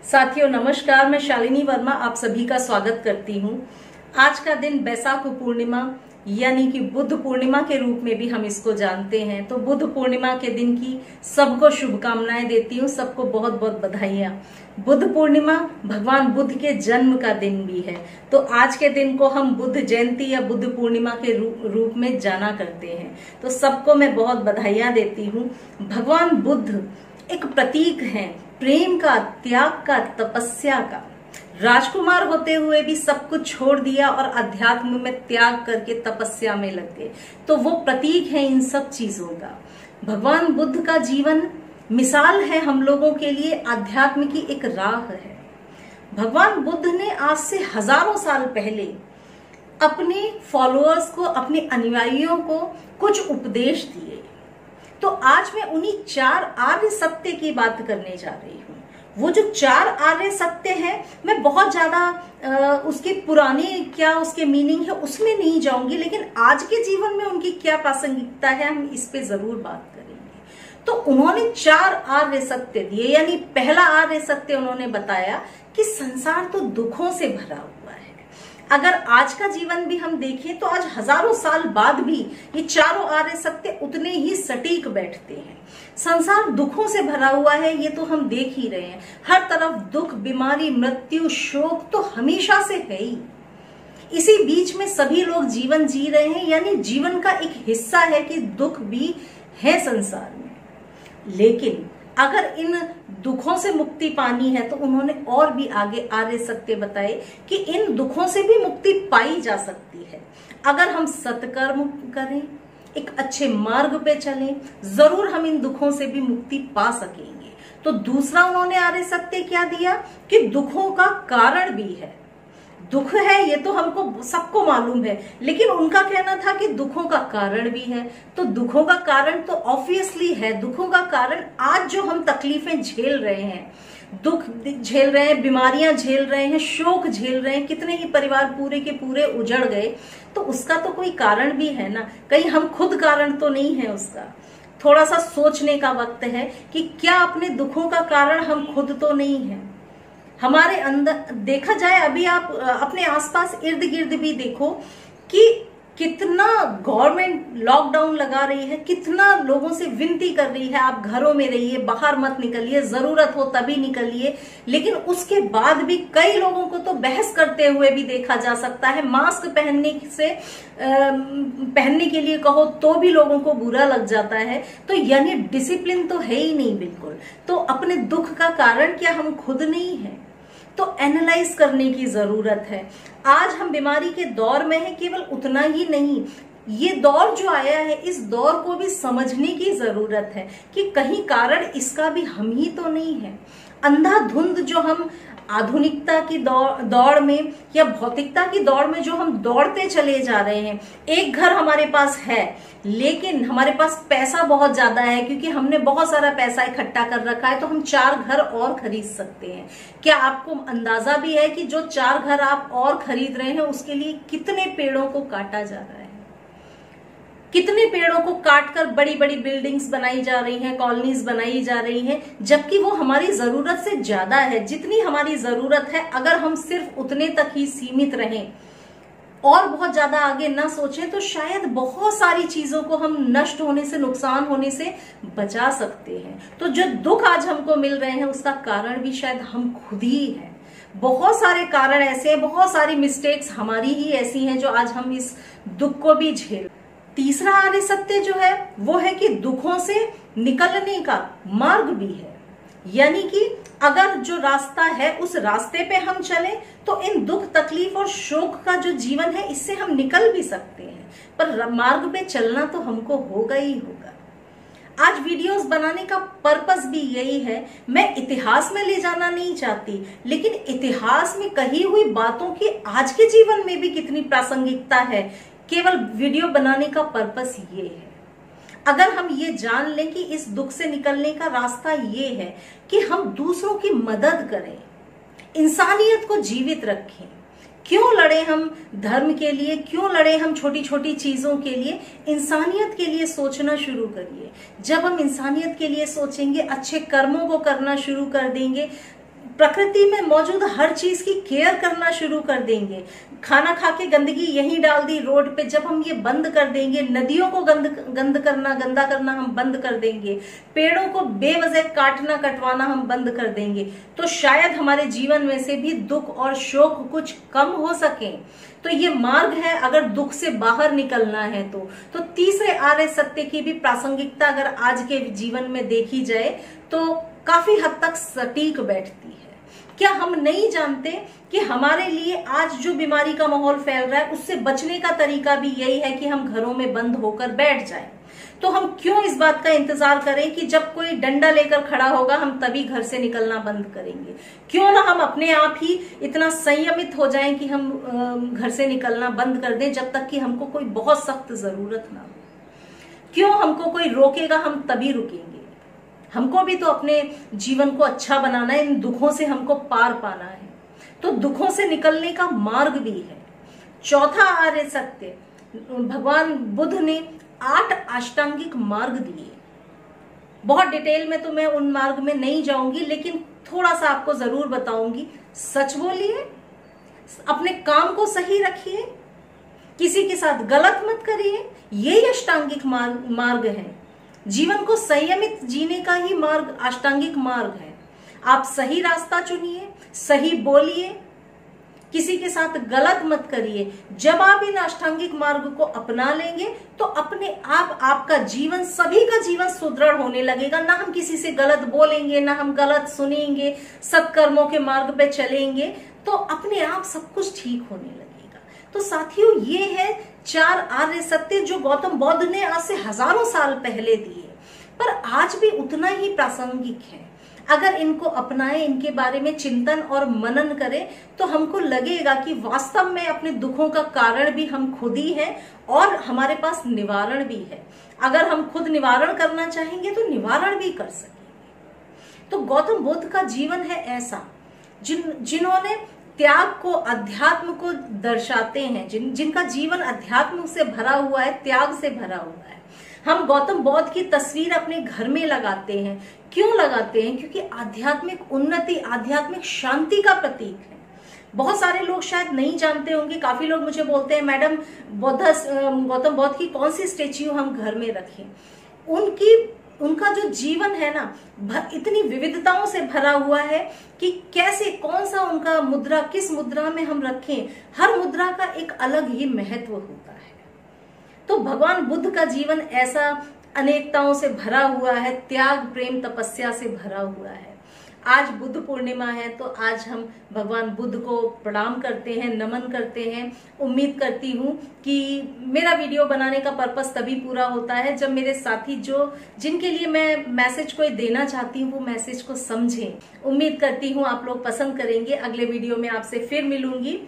साथियों नमस्कार, मैं शालिनी वर्मा आप सभी का स्वागत करती हूँ। आज का दिन बैसाख पूर्णिमा यानी कि बुद्ध पूर्णिमा के रूप में भी हम इसको जानते हैं। तो बुद्ध पूर्णिमा के दिन की सबको शुभकामनाएं देती हूँ, सबको बहुत बहुत बधाइयाँ। बुद्ध पूर्णिमा भगवान बुद्ध के जन्म का दिन भी है, तो आज के दिन को हम बुद्ध जयंती या बुद्ध पूर्णिमा के रूप में जाना करते हैं। तो सबको मैं बहुत बधाइयाँ देती हूँ। भगवान बुद्ध एक प्रतीक है प्रेम का, त्याग का, तपस्या का। राजकुमार होते हुए भी सब कुछ छोड़ दिया और अध्यात्म में त्याग करके तपस्या में लग गए। तो वो प्रतीक है इन सब चीजों का। भगवान बुद्ध का जीवन मिसाल है हम लोगों के लिए, अध्यात्म की एक राह है। भगवान बुद्ध ने आज से हजारों साल पहले अपने फॉलोअर्स को, अपने अनुयायियों को कुछ उपदेश दिए। तो आज मैं उन्हीं 4 आर्य सत्य की बात करने जा रही हूँ। वो जो 4 आर्य सत्य है, मैं बहुत ज्यादा उसके पुराने क्या उसके मीनिंग है उसमें नहीं जाऊंगी, लेकिन आज के जीवन में उनकी क्या प्रासंगिकता है हम इस पे जरूर बात करेंगे। तो उन्होंने 4 आर्य सत्य दिए, यानी पहला आर्य सत्य उन्होंने बताया कि संसार तो दुखों से भरा हुआ है। अगर आज का जीवन भी हम देखें तो आज हजारों साल बाद भी ये चारों आर्य सत्य उतने ही सटीक बैठते हैं। संसार दुखों से भरा हुआ है, ये तो हम देख ही रहे हैं। हर तरफ दुख, बीमारी, मृत्यु, शोक तो हमेशा से है ही। इसी बीच में सभी लोग जीवन जी रहे हैं, यानी जीवन का एक हिस्सा है कि दुख भी है संसार में। लेकिन अगर इन दुखों से मुक्ति पानी है तो उन्होंने और भी आगे आर्य सत्य बताए कि इन दुखों से भी मुक्ति पाई जा सकती है अगर हम सत्कर्म करें, एक अच्छे मार्ग पे चलें, जरूर हम इन दुखों से भी मुक्ति पा सकेंगे। तो दूसरा उन्होंने आर्य सत्य क्या दिया कि दुखों का कारण भी है। दुख है ये तो हमको सबको मालूम है, लेकिन उनका कहना था कि दुखों का कारण भी है। तो दुखों का कारण तो ऑब्वियसली है। दुखों का कारण आज जो हम तकलीफें झेल रहे हैं, दुख झेल रहे हैं, बीमारियां झेल रहे हैं, शोक झेल रहे हैं, कितने ही परिवार पूरे के पूरे उजड़ गए, तो उसका तो कोई कारण भी है ना। कहीं हम खुद कारण तो नहीं है उसका। थोड़ा सा सोचने का वक्त है कि क्या अपने दुखों का कारण हम खुद तो नहीं है। हमारे अंदर देखा जाए, अभी आप अपने आसपास इर्द गिर्द भी देखो कि कितना गवर्नमेंट लॉकडाउन लगा रही है, कितना लोगों से विनती कर रही है आप घरों में रहिए, बाहर मत निकलिए, जरूरत हो तभी निकलिए। लेकिन उसके बाद भी कई लोगों को तो बहस करते हुए भी देखा जा सकता है। मास्क पहनने के लिए कहो तो भी लोगों को बुरा लग जाता है। तो यानी डिसिप्लिन तो है ही नहीं बिल्कुल। तो अपने दुख का कारण क्या हम खुद नहीं है? तो एनालाइज करने की जरूरत है। आज हम बीमारी के दौर में हैं, केवल उतना ही नहीं, ये दौर जो आया है इस दौर को भी समझने की जरूरत है कि कहीं कारण इसका भी हम ही तो नहीं है। अंधाधुंध जो हम आधुनिकता की दौड़ में या भौतिकता की दौड़ में जो हम दौड़ते चले जा रहे हैं, एक घर हमारे पास है लेकिन हमारे पास पैसा बहुत ज्यादा है, क्योंकि हमने बहुत सारा पैसा इकट्ठा कर रखा है, तो हम 4 घर और खरीद सकते हैं। क्या आपको अंदाजा भी है कि जो 4 घर आप और खरीद रहे हैं उसके लिए कितने पेड़ों को काटा जा रहा है? कितने पेड़ों को काटकर बड़ी बड़ी बिल्डिंग्स बनाई जा रही हैं, कॉलोनीज बनाई जा रही हैं, जबकि वो हमारी जरूरत से ज्यादा है। जितनी हमारी जरूरत है अगर हम सिर्फ उतने तक ही सीमित रहें और बहुत ज्यादा आगे ना सोचें तो शायद बहुत सारी चीजों को हम नष्ट होने से, नुकसान होने से बचा सकते हैं। तो जो दुख आज हमको मिल रहे हैं उसका कारण भी शायद हम खुद ही हैं। बहुत सारे कारण ऐसे हैं, बहुत सारी मिस्टेक्स हमारी ही ऐसी हैं जो आज हम इस दुख को भी झेल। तीसरा आर्य सत्य जो है वो है कि दुखों से निकलने का मार्ग भी है, यानी कि अगर जो रास्ता है उस रास्ते पे हम चलें तो इन दुख, तकलीफ और शोक का जो जीवन है इससे हम निकल भी सकते हैं। पर मार्ग पे चलना तो हमको होगा ही होगा। आज वीडियोस बनाने का पर्पस भी यही है। मैं इतिहास में ले जाना नहीं चाहती, लेकिन इतिहास में कही हुई बातों की आज के जीवन में भी कितनी प्रासंगिकता है, केवल वीडियो बनाने का पर्पस ये है। अगर हम ये जान लें कि इस दुख से निकलने का रास्ता ये है कि हम दूसरों की मदद करें, इंसानियत को जीवित रखें। क्यों लड़े हम धर्म के लिए, क्यों लड़े हम छोटी छोटी चीजों के लिए? इंसानियत के लिए सोचना शुरू करिए। जब हम इंसानियत के लिए सोचेंगे, अच्छे कर्मों को करना शुरू कर देंगे, प्रकृति में मौजूद हर चीज की केयर करना शुरू कर देंगे। खाना खा के गंदगी यहीं डाल दी रोड पे, जब हम ये बंद कर देंगे, नदियों को गंदा करना हम बंद कर देंगे, पेड़ों को बेवजह काटना कटवाना हम बंद कर देंगे, तो शायद हमारे जीवन में से भी दुख और शोक कुछ कम हो सके। तो ये मार्ग है अगर दुख से बाहर निकलना है तो तीसरे आर्य सत्य की भी प्रासंगिकता अगर आज के जीवन में देखी जाए तो काफी हद तक सटीक बैठती है। क्या हम नहीं जानते कि हमारे लिए आज जो बीमारी का माहौल फैल रहा है उससे बचने का तरीका भी यही है कि हम घरों में बंद होकर बैठ जाएं। तो हम क्यों इस बात का इंतजार करें कि जब कोई डंडा लेकर खड़ा होगा हम तभी घर से निकलना बंद करेंगे? क्यों ना हम अपने आप ही इतना संयमित हो जाएं कि हम घर से निकलना बंद कर दें जब तक कि हमको कोई बहुत सख्त जरूरत ना हो। क्यों हमको कोई रोकेगा हम तभी रुकेंगे? हमको भी तो अपने जीवन को अच्छा बनाना है, इन दुखों से हमको पार पाना है, तो दुखों से निकलने का मार्ग भी है। चौथा आर्य सत्य, भगवान बुद्ध ने 8 अष्टांगिक मार्ग दिए। बहुत डिटेल में तो मैं उन मार्ग में नहीं जाऊंगी, लेकिन थोड़ा सा आपको जरूर बताऊंगी। सच बोलिए, अपने काम को सही रखिए, किसी के साथ गलत मत करिए, यही अष्टांगिक मार्ग है। जीवन को संयमित जीने का ही मार्ग अष्टांगिक मार्ग है। आप सही रास्ता चुनिए, सही बोलिए, किसी के साथ गलत मत करिए। जब आप इन अष्टांगिक मार्ग को अपना लेंगे तो अपने आप आपका जीवन, सभी का जीवन सुदृढ़ होने लगेगा। ना हम किसी से गलत बोलेंगे, ना हम गलत सुनेंगे, सत्कर्मों के मार्ग पे चलेंगे, तो अपने आप सब कुछ ठीक होने लगेगा। तो साथियों, ये है 4 आर्य सत्य जो गौतम बुद्ध ने आज से हजारों साल पहले दिए, पर आज भी उतना ही प्रासंगिक है। अगर इनको अपनाएं, इनके बारे में चिंतन और मनन करें, तो हमको लगेगा कि वास्तव में अपने दुखों का कारण भी हम खुद ही हैं और हमारे पास निवारण भी है। अगर हम खुद निवारण करना चाहेंगे तो निवारण भी कर सकेंगे। तो गौतम बुद्ध का जीवन है ऐसा, जिन्होंने त्याग को, अध्यात्म को दर्शाते हैं, जिनका जीवन अध्यात्म से भरा हुआ है, त्याग से भरा हुआ है। हम गौतम बुद्ध की तस्वीर अपने घर में लगाते हैं। क्यों लगाते हैं? क्योंकि आध्यात्मिक उन्नति, आध्यात्मिक शांति का प्रतीक है। बहुत सारे लोग शायद नहीं जानते होंगे। काफी लोग मुझे बोलते हैं, मैडम गौतम बुद्ध की कौन सी स्टेच्यू हम घर में रखें? उनका जो जीवन है ना, इतनी विविधताओं से भरा हुआ है कि कैसे, कौन सा उनका मुद्रा, किस मुद्रा में हम रखें, हर मुद्रा का एक अलग ही महत्व होता है। तो भगवान बुद्ध का जीवन ऐसा अनेकताओं से भरा हुआ है, त्याग, प्रेम, तपस्या से भरा हुआ है। आज बुद्ध पूर्णिमा है, तो आज हम भगवान बुद्ध को प्रणाम करते हैं, नमन करते हैं। उम्मीद करती हूँ कि मेरा वीडियो बनाने का पर्पस तभी पूरा होता है जब मेरे साथी जिनके लिए मैं मैसेज कोई देना चाहती हूँ वो मैसेज को समझें। उम्मीद करती हूँ आप लोग पसंद करेंगे। अगले वीडियो में आपसे फिर मिलूंगी।